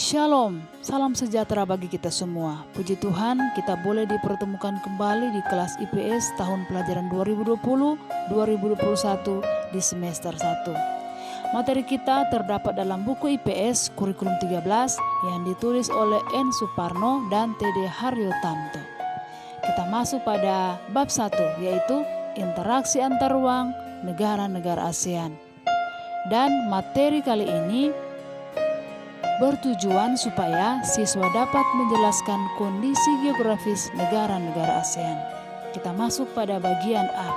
Shalom, salam sejahtera bagi kita semua. Puji Tuhan, kita boleh dipertemukan kembali di kelas IPS tahun pelajaran 2020-2021 di semester 1. Materi kita terdapat dalam buku IPS Kurikulum 13 yang ditulis oleh N. Suparno dan T.D. Haryotanto. Kita masuk pada bab 1, yaitu interaksi antar ruang negara-negara ASEAN. Dan materi kali ini bertujuan supaya siswa dapat menjelaskan kondisi geografis negara-negara ASEAN. Kita masuk pada bagian A,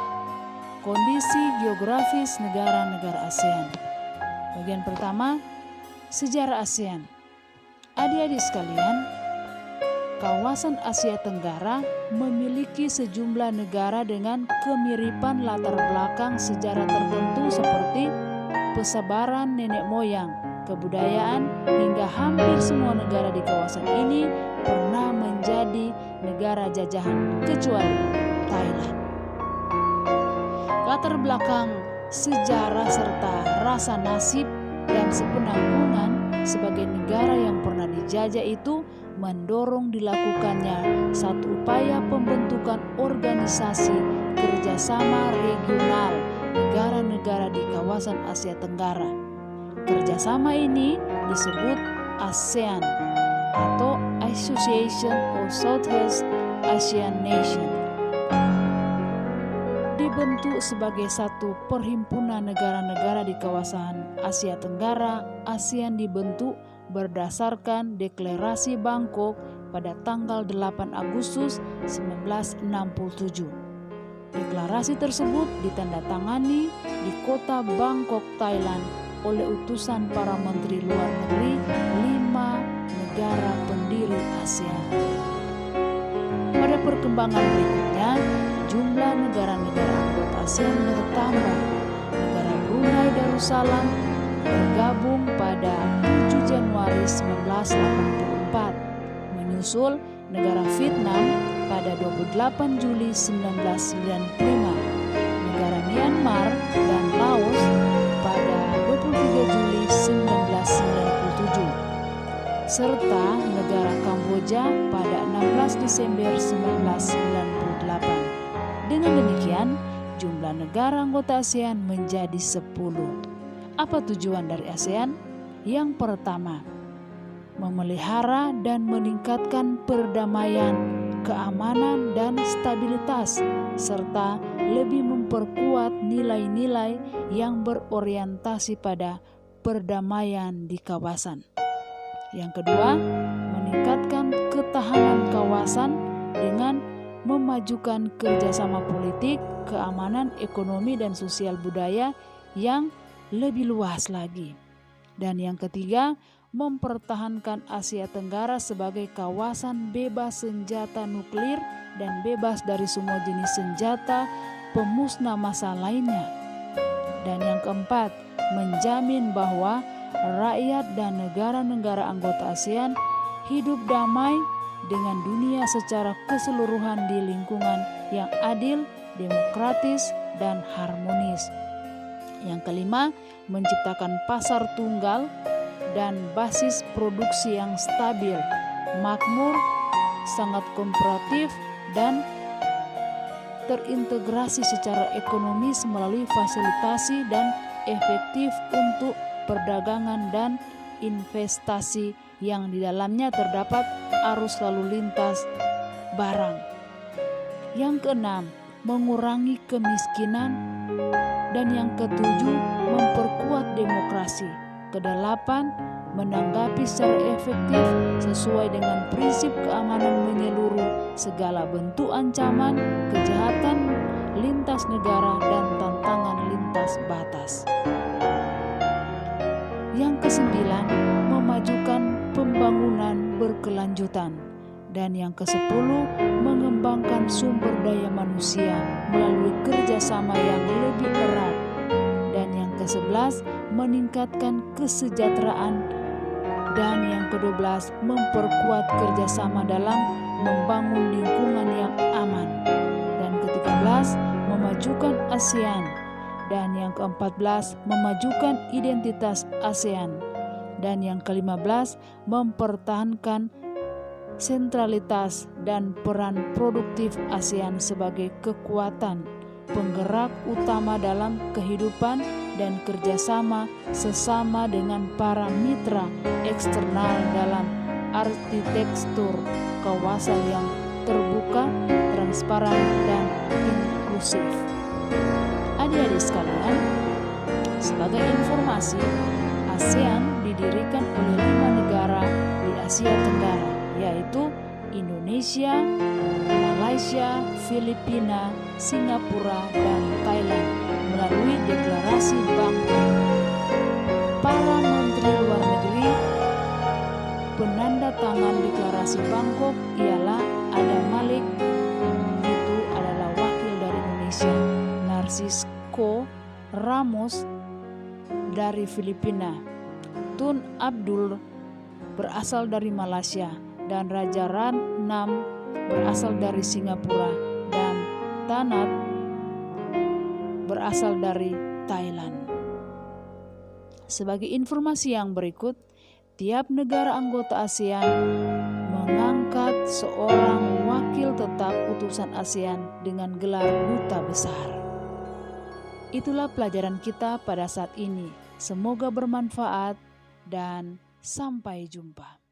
kondisi geografis negara-negara ASEAN. Bagian pertama, sejarah ASEAN. Adik-adik sekalian, kawasan Asia Tenggara memiliki sejumlah negara dengan kemiripan latar belakang sejarah tertentu seperti pesebaran nenek moyang, kebudayaan, hingga hampir semua negara di kawasan ini pernah menjadi negara jajahan kecuali Thailand. Latar belakang sejarah serta rasa nasib dan sepenanggungan sebagai negara yang pernah dijajah itu mendorong dilakukannya satu upaya pembentukan organisasi kerjasama regional negara-negara di kawasan Asia Tenggara. Kerjasama ini disebut ASEAN atau Association of Southeast Asian Nations. Dibentuk sebagai satu perhimpunan negara-negara di kawasan Asia Tenggara, ASEAN dibentuk berdasarkan Deklarasi Bangkok pada tanggal 8 Agustus 1967. Deklarasi tersebut ditandatangani di kota Bangkok, Thailand oleh utusan para menteri luar negeri 5 negara pendiri ASEAN. Pada perkembangan berikutnya, jumlah negara-negara anggota ASEAN bertambah. Negara Brunei Darussalam bergabung pada 7 Januari 1984, menyusul negara Vietnam pada 28 Juli 1995, negara Myanmar dan Laos pada 23 Juli 1997, serta negara Kamboja pada 16 Desember 1998. Dengan demikian, jumlah negara anggota ASEAN menjadi 10. Apa tujuan dari ASEAN? Yang pertama, memelihara dan meningkatkan perdamaian, keamanan dan stabilitas, serta lebih memperkuat nilai-nilai yang berorientasi pada perdamaian di kawasan. Yang kedua, meningkatkan ketahanan kawasan dengan memajukan kerjasama politik, keamanan, ekonomi, dan sosial budaya yang lebih luas lagi. Dan yang ketiga, mempertahankan Asia Tenggara sebagai kawasan bebas senjata nuklir dan bebas dari semua jenis senjata pemusnah massal lainnya. Dan yang keempat, menjamin bahwa rakyat dan negara-negara anggota ASEAN hidup damai dengan dunia secara keseluruhan di lingkungan yang adil, demokratis, dan harmonis. Yang kelima, menciptakan pasar tunggal dan basis produksi yang stabil, makmur, sangat kooperatif, dan terintegrasi secara ekonomis melalui fasilitasi dan efektif untuk perdagangan dan investasi yang di dalamnya terdapat arus lalu lintas barang. Yang keenam, mengurangi kemiskinan, dan yang ketujuh, memperkuat demokrasi. Kedelapan, menanggapi secara efektif sesuai dengan prinsip keamanan menyeluruh segala bentuk ancaman, kejahatan lintas negara, dan tantangan lintas batas. Yang kesembilan, memajukan pembangunan berkelanjutan. Dan yang ke-10, mengembangkan sumber daya manusia melalui kerjasama yang lebih erat. Dan yang ke-11, meningkatkan kesejahteraan. Dan yang ke-12, memperkuat kerjasama dalam membangun lingkungan yang aman. Dan ke-13, memajukan ASEAN. Dan yang ke-14, memajukan identitas ASEAN. Dan yang ke-15, mempertahankan sentralitas dan peran produktif ASEAN sebagai kekuatan penggerak utama dalam kehidupan dan kerjasama sesama dengan para mitra eksternal dalam arsitektur kawasan yang terbuka, transparan, dan inklusif. Adik-adik sekalian, sebagai informasi, ASEAN didirikan oleh 5 negara di Asia Tenggara, yaitu Indonesia, Malaysia, Filipina, Singapura, dan Thailand melalui deklarasi Bangkok. Para menteri luar negeri penanda tangan deklarasi Bangkok ialah Adam Malik, itu adalah wakil dari Indonesia, Narcisco Ramos dari Filipina, Tun Abdul berasal dari Malaysia, dan Raja Ratnam berasal dari Singapura, dan Tanat berasal dari Thailand. Sebagai informasi yang berikut, tiap negara anggota ASEAN mengangkat seorang wakil tetap utusan ASEAN dengan gelar duta besar. Itulah pelajaran kita pada saat ini. Semoga bermanfaat dan sampai jumpa.